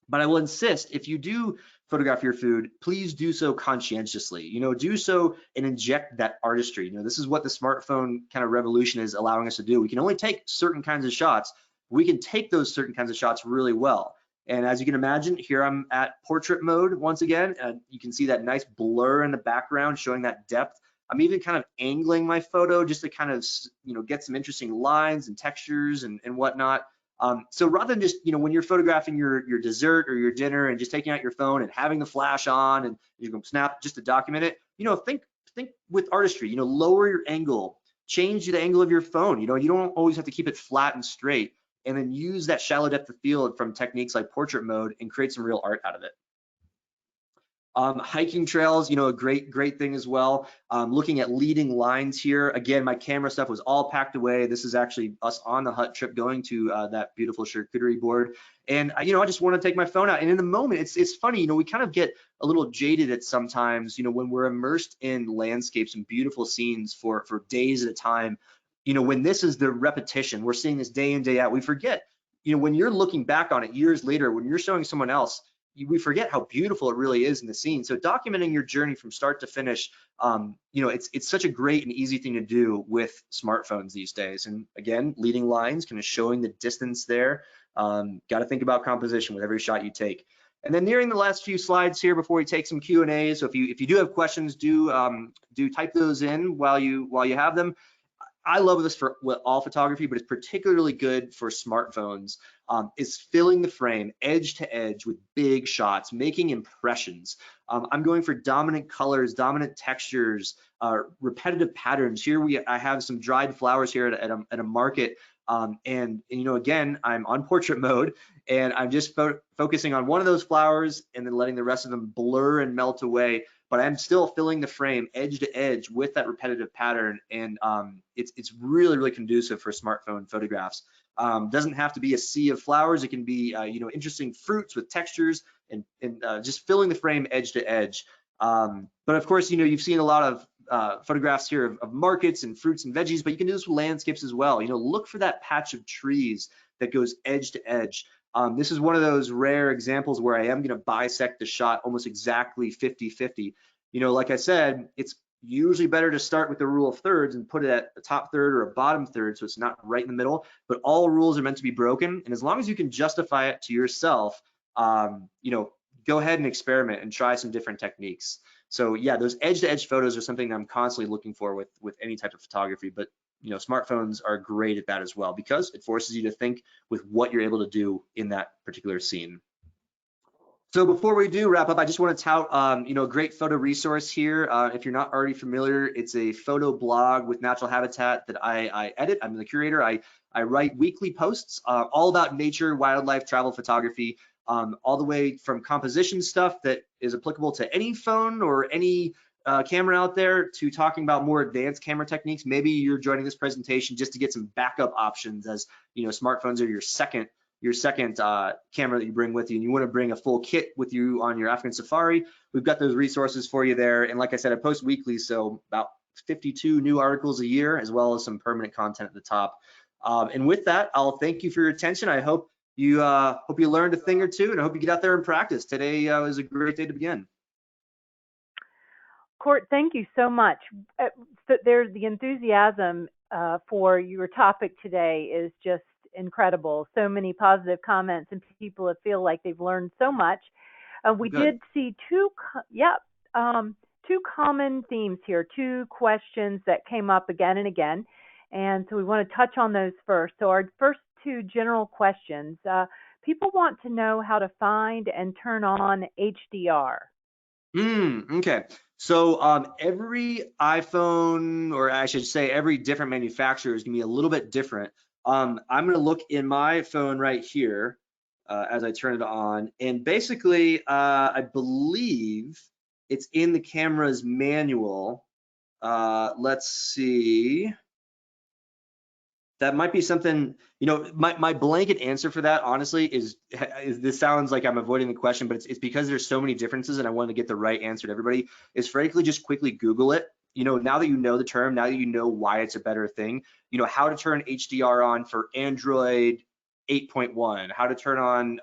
But I will insist, if you do photograph your food, please do so conscientiously. Do so and inject that artistry. This is what the smartphone kind of revolution is allowing us to do. We can only take certain kinds of shots. We can take those certain kinds of shots really well. And as you can imagine, here I'm at portrait mode once again, and you can see that nice blur in the background showing that depth. I'm even kind of angling my photo just to kind of, get some interesting lines and textures and whatnot. So rather than just, when you're photographing your dessert or your dinner and just taking out your phone and having the flash on and you can snap just to document it, think with artistry, lower your angle, change the angle of your phone. You don't always have to keep it flat and straight, and then use that shallow depth of field from techniques like portrait mode and create some real art out of it. Hiking trails, a great thing as well. Looking at leading lines here. Again, my camera stuff was all packed away. This is actually us on the hut trip going to that beautiful charcuterie board. And I just want to take my phone out. And in the moment, it's funny, we kind of get a little jaded at sometimes, when we're immersed in landscapes and beautiful scenes for days at a time. When this is the repetition, we're seeing this day in, day out, we forget, when you're looking back on it years later, when you're showing someone else, we forget how beautiful it really is in the scene. So documenting your journey from start to finish, it's such a great and easy thing to do with smartphones these days. And again, leading lines, kind of showing the distance there. Got to think about composition with every shot you take. And then nearing the last few slides here before we take some Q&A. So if you do have questions, do type those in while you have them. I love this for all photography, but it's particularly good for smartphones, is filling the frame edge to edge with big shots, making impressions. I'm going for dominant colors, dominant textures, repetitive patterns. Here I have some dried flowers here at a market. And you know, again, I'm on portrait mode and I'm just focusing on one of those flowers and then letting the rest of them blur and melt away, but I'm still filling the frame edge to edge with that repetitive pattern. And it's really, really conducive for smartphone photographs. Doesn't have to be a sea of flowers. It can be, you know, interesting fruits with textures and just filling the frame edge to edge. But of course, you know, you've seen a lot of photographs here of markets and fruits and veggies, but you can do this with landscapes as well. You know, look for that patch of trees that goes edge to edge. This is one of those rare examples where I am going to bisect the shot almost exactly 50-50. You know, like I said, it's usually better to start with the rule of thirds and put it at a top third or a bottom third so it's not right in the middle, but all rules are meant to be broken. And as long as you can justify it to yourself, you know, go ahead and experiment and try some different techniques. So yeah, those edge to edge photos are something that I'm constantly looking for with any type of photography, but you know, smartphones are great at that as well because it forces you to think with what you're able to do in that particular scene. So before we do wrap up, I just want to tout, you know, a great photo resource here. If you're not already familiar, it's a photo blog with natural habitat that I edit. I'm the curator. I write weekly posts all about nature, wildlife, travel photography, all the way from composition stuff that is applicable to any phone or any camera out there to talking about more advanced camera techniques. Maybe you're joining this presentation just to get some backup options, as you know, smartphones are your second camera that you bring with you, and you want to bring a full kit with you on your African safari. We've got those resources for you there. And like I said, I post weekly, so about 52 new articles a year, as well as some permanent content at the top. And with that, I'll thank you for your attention. I hope you learned a thing or two, and I hope you get out there and practice. Today was a great day to begin. Court, thank you so much. There's the enthusiasm for your topic today is just incredible. So many positive comments, and people feel like they've learned so much. We did see two common themes here, two questions that came up again and again, and so we want to touch on those first. So our first two general questions. People want to know how to find and turn on HDR. Okay. So every iPhone, or I should say every different manufacturer is gonna be a little bit different. I'm gonna look in my phone right here as I turn it on, and basically I believe it's in the camera's manual. Let's see. That might be something, you know, my blanket answer for that, honestly, is this sounds like I'm avoiding the question, but it's because there's so many differences and I want to get the right answer to everybody, is frankly just quickly Google it. You know, now that you know the term, now that you know why it's a better thing, you know, how to turn HDR on for Android 8.1, how to turn on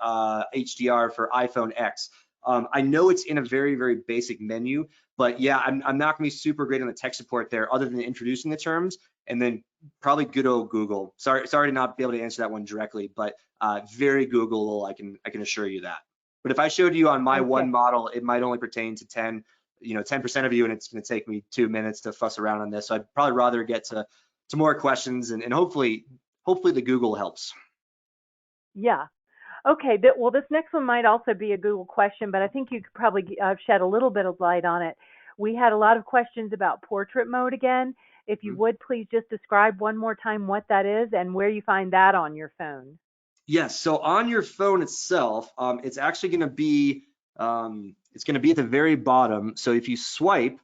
HDR for iPhone X. I know it's in a very, very basic menu, but yeah, I'm not gonna be super great on the tech support there other than introducing the terms, and then probably good old Google. Sorry to not be able to answer that one directly, but very Googleable, I can assure you that. But if I showed you on my one model, it might only pertain to 10% of you, and it's going to take me 2 minutes to fuss around on this. So I'd probably rather get to more questions, and hopefully the Google helps. Yeah. Okay. Well, this next one might also be a Google question, but I think you could probably shed a little bit of light on it. We had a lot of questions about portrait mode again. If you would please just describe one more time what that is and where you find that on your phone. Yes, so on your phone itself, it's actually going to be at the very bottom. So if you swipe,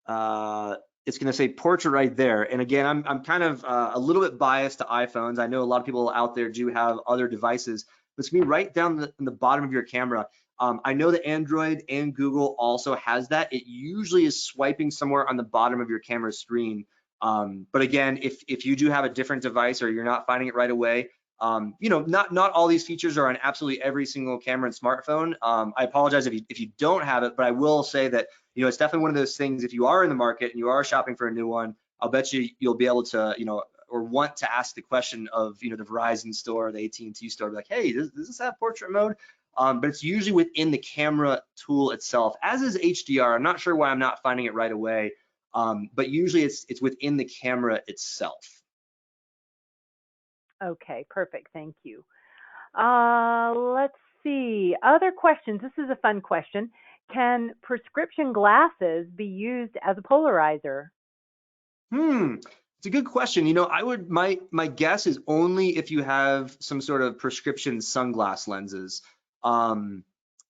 it's going to say portrait right there. And again, I'm kind of a little bit biased to iPhones. I know a lot of people out there do have other devices, but it's going to be right down in the bottom of your camera. I know that Android and Google also has that. It usually is swiping somewhere on the bottom of your camera screen. But again, if you do have a different device or you're not finding it right away, you know, not all these features are on absolutely every single camera and smartphone. I apologize if you don't have it, but I will say that, you know, it's definitely one of those things. If you are in the market and you are shopping for a new one, I'll bet you'll be able to, you know, or want to ask the question of, you know, the Verizon store, the AT&T store, be like, hey, does this have portrait mode? But it's usually within the camera tool itself, as is HDR. I'm not sure why I'm not finding it right away. But usually it's within the camera itself. Okay, perfect. Thank you. Let's see. Other questions. This is a fun question. Can prescription glasses be used as a polarizer? It's a good question. My guess is only if you have some sort of prescription sunglass lenses. Um,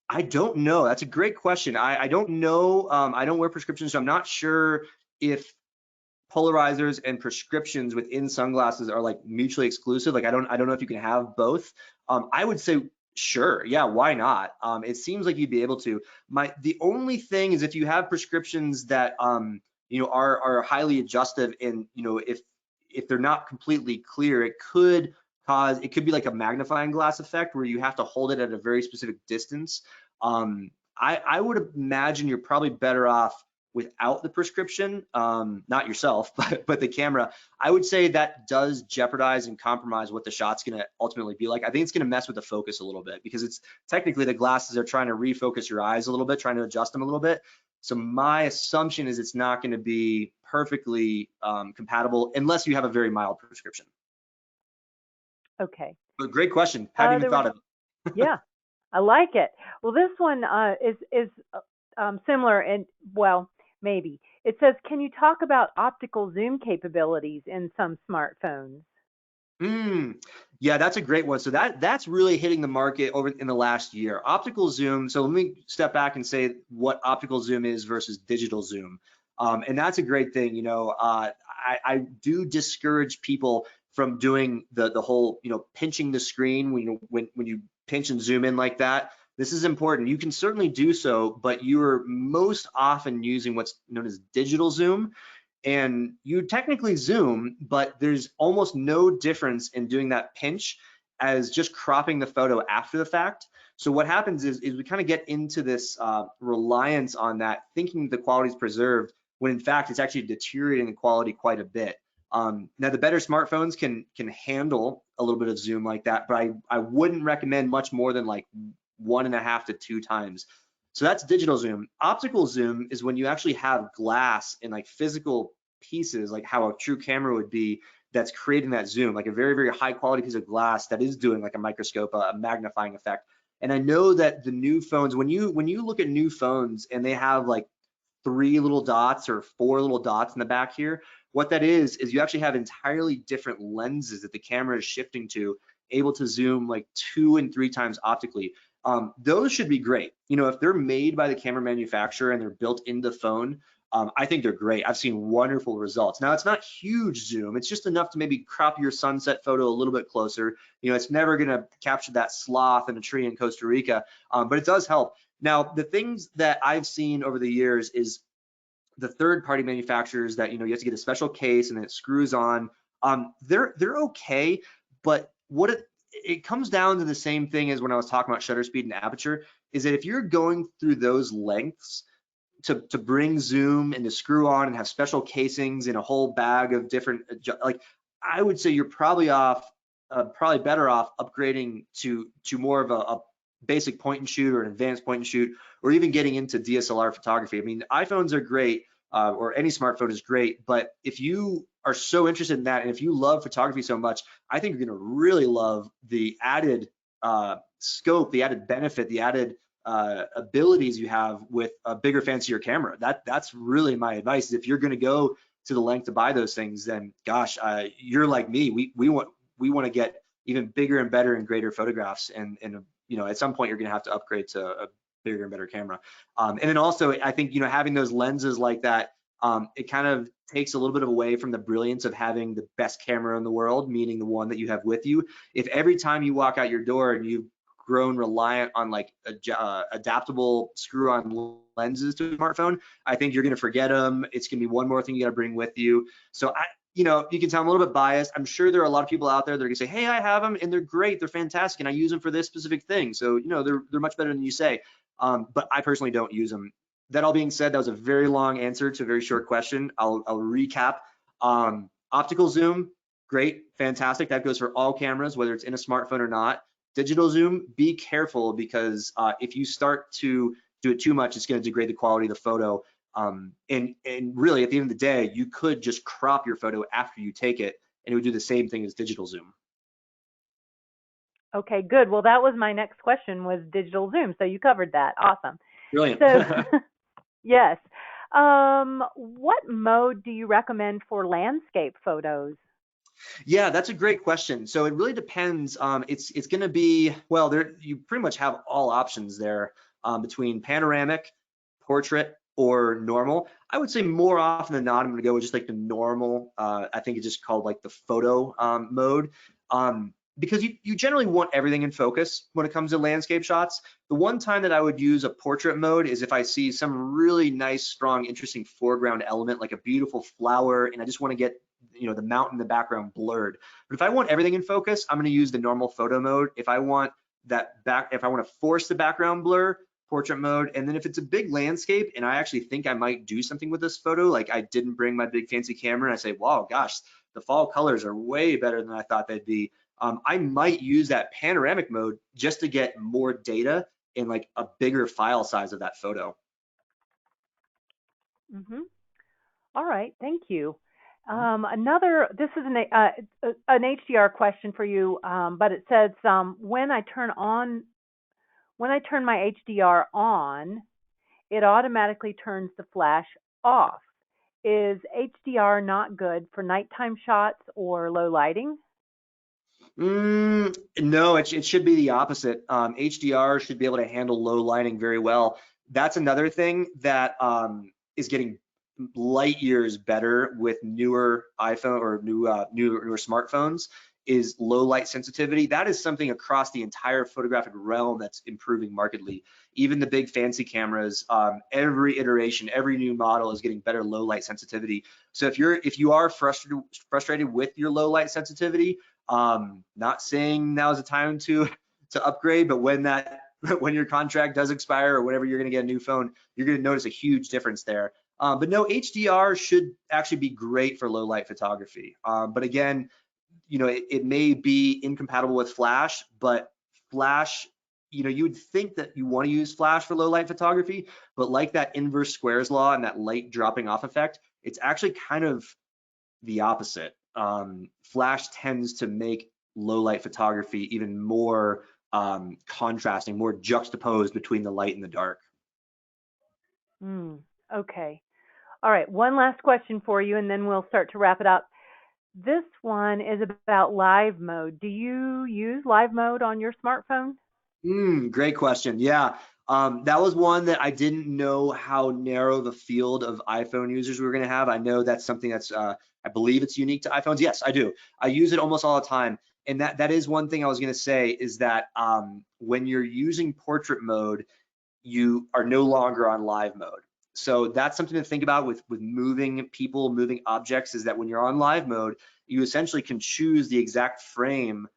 I don't know. That's a great question. I don't know. I don't wear prescriptions, so I'm not sure if polarizers and prescriptions within sunglasses are like mutually exclusive. Like I don't know if you can have both. I would say sure, yeah, why not? It seems like you'd be able to. The only thing is if you have prescriptions that are highly adjustive, and if they're not completely clear, it could be like a magnifying glass effect where you have to hold it at a very specific distance. I would imagine you're probably better off without the prescription, not yourself, but the camera. I would say that does jeopardize and compromise what the shot's going to ultimately be like. I think it's going to mess with the focus a little bit because it's technically the glasses are trying to refocus your eyes a little bit, trying to adjust them a little bit. So my assumption is it's not going to be perfectly compatible unless you have a very mild prescription. Okay. But great question. Hadn't even There was, thought of it. yeah, I like it. Well, this one is similar, and well, maybe it says, can you talk about optical zoom capabilities in some smartphones? Yeah, that's a great one. So that's really hitting the market over in the last year. Optical zoom. So let me step back and say what optical zoom is versus digital zoom. And that's a great thing. I do discourage people from doing the whole pinching the screen when you pinch and zoom in like that. This is important. You can certainly do so, but you are most often using what's known as digital zoom, and you technically zoom, but there's almost no difference in doing that pinch as just cropping the photo after the fact. So what happens is we kind of get into this reliance on that, thinking the quality is preserved, when in fact it's actually deteriorating the quality quite a bit. Now the better smartphones can handle a little bit of zoom like that, but I wouldn't recommend much more than like 1.5 to 2 times. So that's digital zoom. Optical zoom is when you actually have glass in like physical pieces, like how a true camera would be, that's creating that zoom, like a very, very high quality piece of glass that is doing like a microscope, a magnifying effect. And I know that the new phones, when you look at new phones and they have like 3 little dots or 4 little dots in the back here, what that is you actually have entirely different lenses that the camera is shifting to, able to zoom like 2 and 3 times optically. Those should be great. If they're made by the camera manufacturer and they're built into the phone, I think they're great. I've seen wonderful results. Now, it's not huge zoom. It's just enough to maybe crop your sunset photo a little bit closer. It's never going to capture that sloth in a tree in Costa Rica, but it does help. Now, the things that I've seen over the years is the third-party manufacturers that you have to get a special case and then it screws on. They're okay, but what it comes down to the same thing as when I was talking about shutter speed and aperture, is that if you're going through those lengths to bring zoom and to screw on and have special casings and a whole bag of different, like, I would say you're probably better off upgrading to more of a basic point and shoot or an advanced point and shoot, or even getting into DSLR photography. I mean, iPhones are great, or any smartphone is great, but if you are so interested in that and if you love photography so much, I think you're going to really love the added scope, the added benefit, the added abilities you have with a bigger, fancier camera. That's really my advice. Is if you're going to go to the length to buy those things, then gosh, you're like me. We want to get even bigger and better and greater photographs, and at some point you're going to have to upgrade to a bigger and better camera. And then also, I think having those lenses like that, it kind of takes a little bit away from the brilliance of having the best camera in the world, meaning the one that you have with you. If every time you walk out your door and you've grown reliant on like adaptable screw-on lenses to a smartphone, I think you're going to forget them. It's going to be one more thing you got to bring with you. So you can tell I'm a little bit biased. I'm sure there are a lot of people out there that are going to say, hey, I have them and they're great, they're fantastic, and I use them for this specific thing. So they're much better than you say. But I personally don't use them. That all being said, that was a very long answer to a very short question. I'll recap. Optical zoom, great, fantastic. That goes for all cameras, whether it's in a smartphone or not. Digital zoom, be careful, because if you start to do it too much, it's going to degrade the quality of the photo. And really, at the end of the day, you could just crop your photo after you take it, and it would do the same thing as digital zoom. Okay, good. Well, that was my next question was digital zoom. So you covered that. Awesome. Brilliant. So yes. What mode do you recommend for landscape photos? Yeah, that's a great question. So it really depends. It's going to be, well, there you pretty much have all options there, between panoramic, portrait, or normal. I would say more often than not, I'm going to go with just like the normal. I think it's just called like the photo mode, because you generally want everything in focus when it comes to landscape shots. The one time that I would use a portrait mode is if I see some really nice, strong, interesting foreground element, like a beautiful flower, and I just want to get, the mountain in the background blurred. But if I want everything in focus, I'm going to use the normal photo mode. If I want if I want to force the background blur, portrait mode. And then if it's a big landscape and I actually think I might do something with this photo, like I didn't bring my big fancy camera and I say, wow, gosh, the fall colors are way better than I thought they'd be. I might use that panoramic mode just to get more data in like a bigger file size of that photo. Mm-hmm. All right, thank you. Mhm. This is an HDR question for you, but it says when I turn my HDR on, it automatically turns the flash off. Is HDR not good for nighttime shots or low lighting? No, it should be the opposite. HDR should be able to handle low lighting very well. That's another thing that is getting light years better with newer iPhone or newer smartphones is low light sensitivity. That is something across the entire photographic realm that's improving markedly. Even the big fancy cameras, every iteration, every new model is getting better low light sensitivity. So if you are frustrated with your low light sensitivity, not saying now is the time to upgrade, but when your contract does expire or whenever you're going to get a new phone, you're going to notice a huge difference there. But no, HDR should actually be great for low light photography. But again, it may be incompatible with Flash, but Flash, you would think that you want to use Flash for low light photography, but like that inverse squares law and that light dropping off effect, it's actually kind of the opposite. Flash tends to make low light photography even more contrasting, more juxtaposed between the light and the dark. Hmm. Okay. All right. One last question for you, and then we'll start to wrap it up. This one is about live mode. Do you use live mode on your smartphone? Great question. Yeah, that was one that I didn't know how narrow the field of iPhone users we were going to have. I know that's something that's, I believe it's unique to iPhones. Yes, I do. I use it almost all the time. And that is one thing I was going to say is that when you're using portrait mode, you are no longer on live mode. So that's something to think about with moving people, moving objects, is that when you're on live mode, you essentially can choose the exact frame,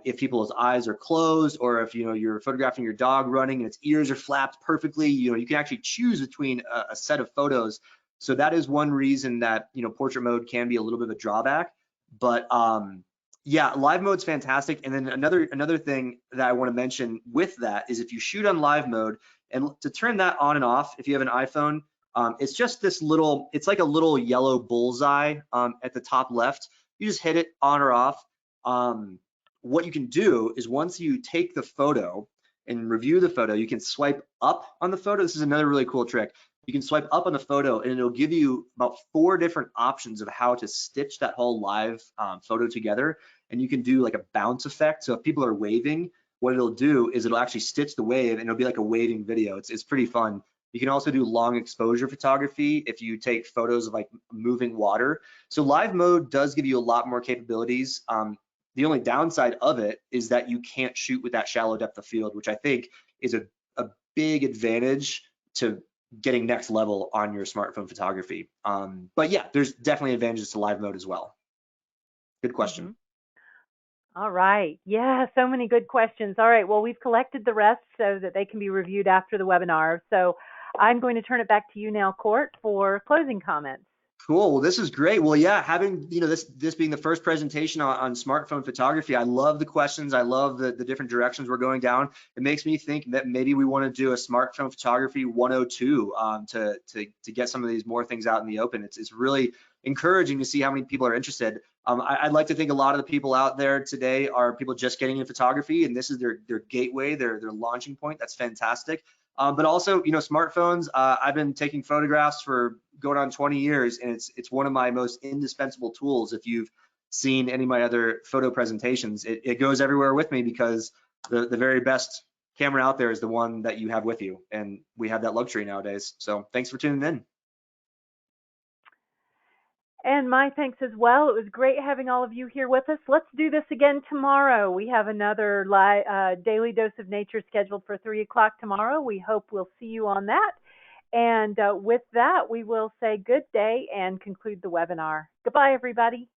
if people's eyes are closed, or if you're photographing your dog running and its ears are flapped perfectly. You can actually choose between a set of photos. So that is one reason that portrait mode can be a little bit of a drawback. But yeah, live mode's fantastic. And then another thing that I want to mention with that is if you shoot on live mode, and to turn that on and off, if you have an iPhone, it's just it's like a little yellow bullseye at the top left. You just hit it on or off. What you can do is once you take the photo and review the photo, you can swipe up on the photo. This is another really cool trick. You can swipe up on the photo and it'll give you about 4 different options of how to stitch that whole live photo together. And you can do like a bounce effect. So if people are waving, what it'll do is it'll actually stitch the wave and it'll be like a waving video. It's pretty fun. You can also do long exposure photography if you take photos of like moving water. So live mode does give you a lot more capabilities. The only downside of it is that you can't shoot with that shallow depth of field, which I think is a big advantage to getting next level on your smartphone photography. But yeah, there's definitely advantages to live mode as well. Good question. Mm-hmm. All right. Yeah, so many good questions. All right. Well, we've collected the rest so that they can be reviewed after the webinar. So I'm going to turn it back to you now, Court, for closing comments. Cool. Well, this is great. Well, yeah, having, this being the first presentation on smartphone photography, I love the questions. I love the different directions we're going down. It makes me think that maybe we want to do a smartphone photography 102, to get some of these more things out in the open. It's really encouraging to see how many people are interested. I'd like to think a lot of the people out there today are people just getting into photography, and this is their gateway, their launching point. That's fantastic. But also, smartphones. I've been taking photographs for going on 20 years, and it's one of my most indispensable tools. If you've seen any of my other photo presentations, it goes everywhere with me because the very best camera out there is the one that you have with you, and we have that luxury nowadays. So thanks for tuning in. And my thanks as well. It was great having all of you here with us. Let's do this again tomorrow. We have another daily dose of nature scheduled for 3 o'clock tomorrow. We hope we'll see you on that. And with that, we will say good day and conclude the webinar. Goodbye, everybody.